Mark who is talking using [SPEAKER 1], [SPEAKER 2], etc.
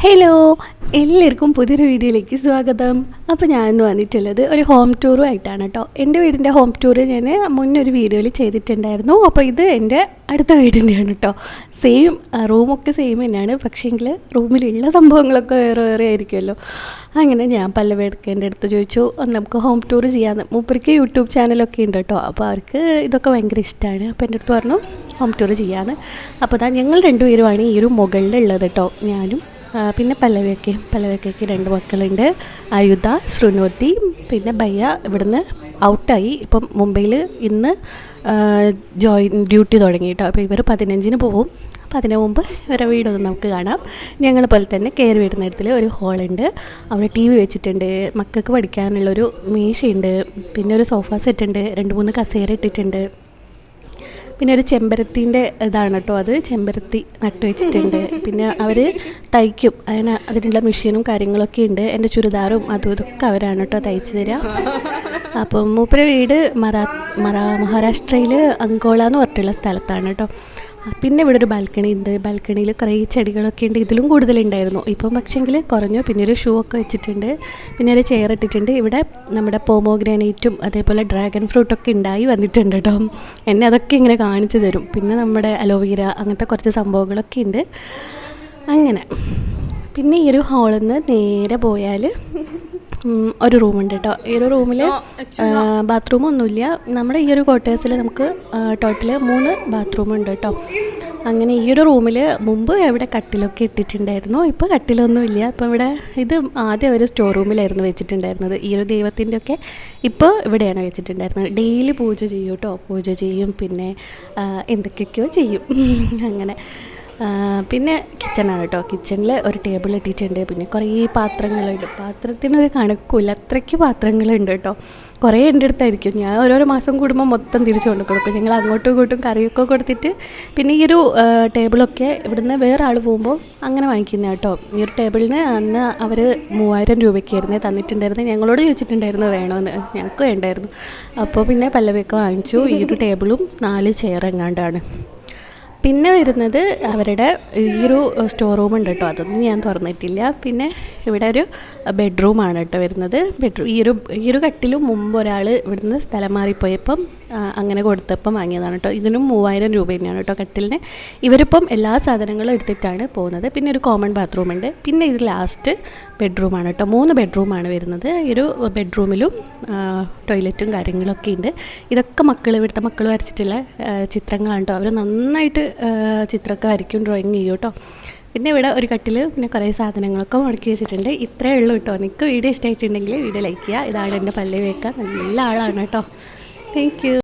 [SPEAKER 1] Hello, എല്ലാവർക്കും പുതിയൊരു വീഡിയോയിലേക്ക് സ്വാഗതം. അപ്പോൾ ഞാൻ ഇന്ന് വന്നിട്ടുള്ളത് ഒരു ഹോം ടൂറുമായിട്ടാണ് കേട്ടോ. എൻ്റെ വീടിൻ്റെ ഹോം ടൂറ് ഞാൻ മുന്നൊരു വീഡിയോയിൽ ചെയ്തിട്ടുണ്ടായിരുന്നു. അപ്പോൾ ഇത് എൻ്റെ അടുത്ത വീടിൻ്റെയാണ് കേട്ടോ. സെയിം റൂമൊക്കെ സെയിം തന്നെയാണ്, പക്ഷേങ്കിൽ റൂമിലുള്ള സംഭവങ്ങളൊക്കെ വേറെ വേറെ ആയിരിക്കുമല്ലോ. അങ്ങനെ ഞാൻ പല്ലവിയുടെ അടുത്ത് ചോദിച്ചു, നമുക്ക് ഹോം ടൂർ ചെയ്യാമെന്ന്. മൂപ്പർക്ക് യൂട്യൂബ് ചാനലൊക്കെ ഉണ്ട് കേട്ടോ. അപ്പോൾ അവർക്ക് ഇതൊക്കെ ഭയങ്കര ഇഷ്ടമാണ്. അപ്പോൾ എൻ്റെ അടുത്ത് പറഞ്ഞു ഹോം ടൂർ ചെയ്യാമെന്ന്. അപ്പോൾ ഞങ്ങൾ രണ്ടുപേരുമാണ് ഈ ഒരു മുകളിലുള്ളത് കേട്ടോ. ഞാനും പിന്നെ പല്ലവിയൊക്കെ 2 മക്കളുണ്ട്, ആയുധ, ശ്രുനോത്തി. പിന്നെ ഭയ്യ ഇവിടുന്ന് ഔട്ടായി, ഇപ്പം മുംബൈയിൽ ഇന്ന് ഡ്യൂട്ടി തുടങ്ങി കേട്ടോ. അപ്പോൾ ഇവർ 15-ന് പോവും. അപ്പോൾ അതിന് മുമ്പ് ഇവരെ വീടൊന്നും നമുക്ക് കാണാം. ഞങ്ങൾ പോലെ തന്നെ കയറി വരുന്നിടത്തിൽ ഒരു ഹോളുണ്ട്, അവിടെ TV വെച്ചിട്ടുണ്ട്, മക്കൾക്ക് പഠിക്കാനുള്ളൊരു മേശയുണ്ട്, പിന്നെ ഒരു സോഫ സെറ്റ് ഉണ്ട്, 2-3 കസേര ഇട്ടിട്ടുണ്ട്. പിന്നെ ഒരു ചെമ്പരത്തിൻ്റെ ഇതാണ് കേട്ടോ, അത് ചെമ്പരത്തി നട്ട് വെച്ചിട്ടുണ്ട്. പിന്നെ അവർ തയ്ക്കും, അതിനുള്ള മെഷീനും കാര്യങ്ങളൊക്കെ ഉണ്ട്. എൻ്റെ ചുരിദാറും അതും ഇതൊക്കെ അവരാണ് കേട്ടോ തയ്ച്ചു തരാം. അപ്പം മൂപ്പര വീട് മഹാരാഷ്ട്രയിൽ അങ്കോള എന്ന് പറഞ്ഞിട്ടുള്ള സ്ഥലത്താണ് കേട്ടോ. പിന്നെ ഇവിടെ ഒരു ബാൽക്കണി ഉണ്ട്, ബാൽക്കണിയിൽ കുറേ ചെടികളൊക്കെ ഉണ്ട്. ഇതിലും കൂടുതലുണ്ടായിരുന്നു, ഇപ്പം പക്ഷേങ്കിൽ കുറഞ്ഞു. പിന്നെ ഒരു ഷൂ ഒക്കെ വെച്ചിട്ടുണ്ട്, പിന്നെ ഒരു ചെയർ ഇട്ടിട്ടുണ്ട്. ഇവിടെ നമ്മുടെ പോമോഗ്രാനൈറ്റും അതേപോലെ ഡ്രാഗൺ ഫ്രൂട്ടൊക്കെ ഉണ്ടായി വന്നിട്ടുണ്ട് കേട്ടോ. എന്നെ അതൊക്കെ ഇങ്ങനെ കാണിച്ചു തരും. പിന്നെ നമ്മുടെ അലോവേര അങ്ങനത്തെ കുറച്ച് സംഭവങ്ങളൊക്കെ ഉണ്ട്. അങ്ങനെ പിന്നെ ഈ ഒരു ഹാളിൽ നിന്ന് നേരെ പോയാൽ ഒരു റൂമുണ്ട് കേട്ടോ. ഈ ഒരു റൂമിൽ ബാത്റൂമൊന്നുമില്ല. നമ്മുടെ ഈ ഒരു ക്വാർട്ടേഴ്സിൽ നമുക്ക് ടോട്ടൽ 3 ബാത്റൂമുണ്ട് കേട്ടോ. അങ്ങനെ ഈ ഒരു റൂമിൽ മുമ്പ് ഇവിടെ കട്ടിലൊക്കെ ഇട്ടിട്ടുണ്ടായിരുന്നു, ഇപ്പോൾ കട്ടിലൊന്നും ഇല്ല. ഇപ്പോൾ ഇവിടെ ഇത് ആദ്യം ഒരു സ്റ്റോർ റൂമിലായിരുന്നു വെച്ചിട്ടുണ്ടായിരുന്നത്. ഈ ഒരു ദൈവത്തിൻ്റെയൊക്കെ ഇപ്പോൾ ഇവിടെയാണ് വെച്ചിട്ടുണ്ടായിരുന്നത്. ഡെയിലി പൂജ ചെയ്യും കേട്ടോ, പൂജ ചെയ്യും, പിന്നെ എന്തൊക്കെയൊക്കെയോ ചെയ്യും. അങ്ങനെ പിന്നെ കിച്ചണാണ് കേട്ടോ. കിച്ചണിൽ ഒരു ടേബിൾ ഇട്ടിട്ടുണ്ട്, പിന്നെ കുറേ പാത്രങ്ങളുണ്ട്. പാത്രത്തിനൊരു കണക്കില്ല, അത്രയ്ക്ക് പാത്രങ്ങളുണ്ട് കേട്ടോ. കുറേ എൻ്റെ അടുത്തായിരിക്കും. ഞാൻ ഓരോരോ മാസം കൂടുമ്പോൾ മൊത്തം തിരിച്ചു കൊണ്ട് കൊടുക്കും. ഞങ്ങൾ അങ്ങോട്ടും ഇങ്ങോട്ടും കറിയൊക്കെ കൊടുത്തിട്ട്. പിന്നെ ഈ ഒരു ടേബിളൊക്കെ ഇവിടുന്ന് വേറെ ആൾ പോകുമ്പോൾ അങ്ങനെ വാങ്ങിക്കുന്ന കേട്ടോ. ഈ ഒരു ടേബിളിന് അന്ന് അവർ 3000 രൂപയ്ക്കായിരുന്നു തന്നിട്ടുണ്ടായിരുന്നു. ഞങ്ങളോട് ചോദിച്ചിട്ടുണ്ടായിരുന്നു വേണമെന്ന്, ഞങ്ങൾക്ക് വേണ്ടായിരുന്നു. അപ്പോൾ പിന്നെ പല്ലവിയൊക്കെ വാങ്ങിച്ചു. ഈ ഒരു ടേബിളും 4 ചെയർ എങ്ങാണ്ടാണ്. പിന്നെ വരുന്നത് അവരുടെ ഈ ഒരു സ്റ്റോർ റൂം ഉണ്ട് കേട്ടോ, അതൊന്നും ഞാൻ തുറന്നിട്ടില്ല. പിന്നെ ഇവിടെ ഒരു ബെഡ്റൂമാണ് കേട്ടോ വരുന്നത്. ഈ ഒരു കട്ടിലും മുമ്പ് ഒരാൾ ഇവിടുന്ന് സ്ഥലം മാറിപ്പോയപ്പം അങ്ങനെ കൊടുത്തപ്പം വാങ്ങിയതാണ് കേട്ടോ. ഇതിനും 3000 രൂപ തന്നെയാണ് കേട്ടോ കട്ടിലിന്. ഇവരിപ്പം എല്ലാ സാധനങ്ങളും എടുത്തിട്ടാണ് പോകുന്നത്. പിന്നെ ഒരു കോമൺ ബാത്റൂം ഉണ്ട്. പിന്നെ ഇത് ലാസ്റ്റ് ബെഡ്റൂമാണ് കേട്ടോ. 3 ബെഡ്റൂമാണ് വരുന്നത്. ഈ ഒരു ബെഡ്റൂമിലും ടോയ്ലറ്റും കാര്യങ്ങളൊക്കെ ഉണ്ട്. ഇതൊക്കെ ഇവിടുത്തെ മക്കൾ വരച്ചിട്ടുള്ള ചിത്രങ്ങളാണ് കേട്ടോ. അവർ നന്നായിട്ട് ചിത്രമൊക്കെ വരയ്ക്കും, ഡ്രോയിങ് ചെയ്യും കേട്ടോ. പിന്നെ ഇവിടെ ഒരു കട്ടിൽ, പിന്നെ കുറേ സാധനങ്ങളൊക്കെ മുടക്കി വെച്ചിട്ടുണ്ട്. ഇത്രയേ ഉള്ളൂ കേട്ടോ. നിങ്ങൾക്ക് വീഡിയോ ഇഷ്ടമായിട്ടുണ്ടെങ്കിൽ വീഡിയോ ലൈക്ക് ചെയ്യുക. ഇതാണ് എൻ്റെ പല്ലവിയൊക്കെ, നല്ല ആളാണ് കേട്ടോ. Thank you.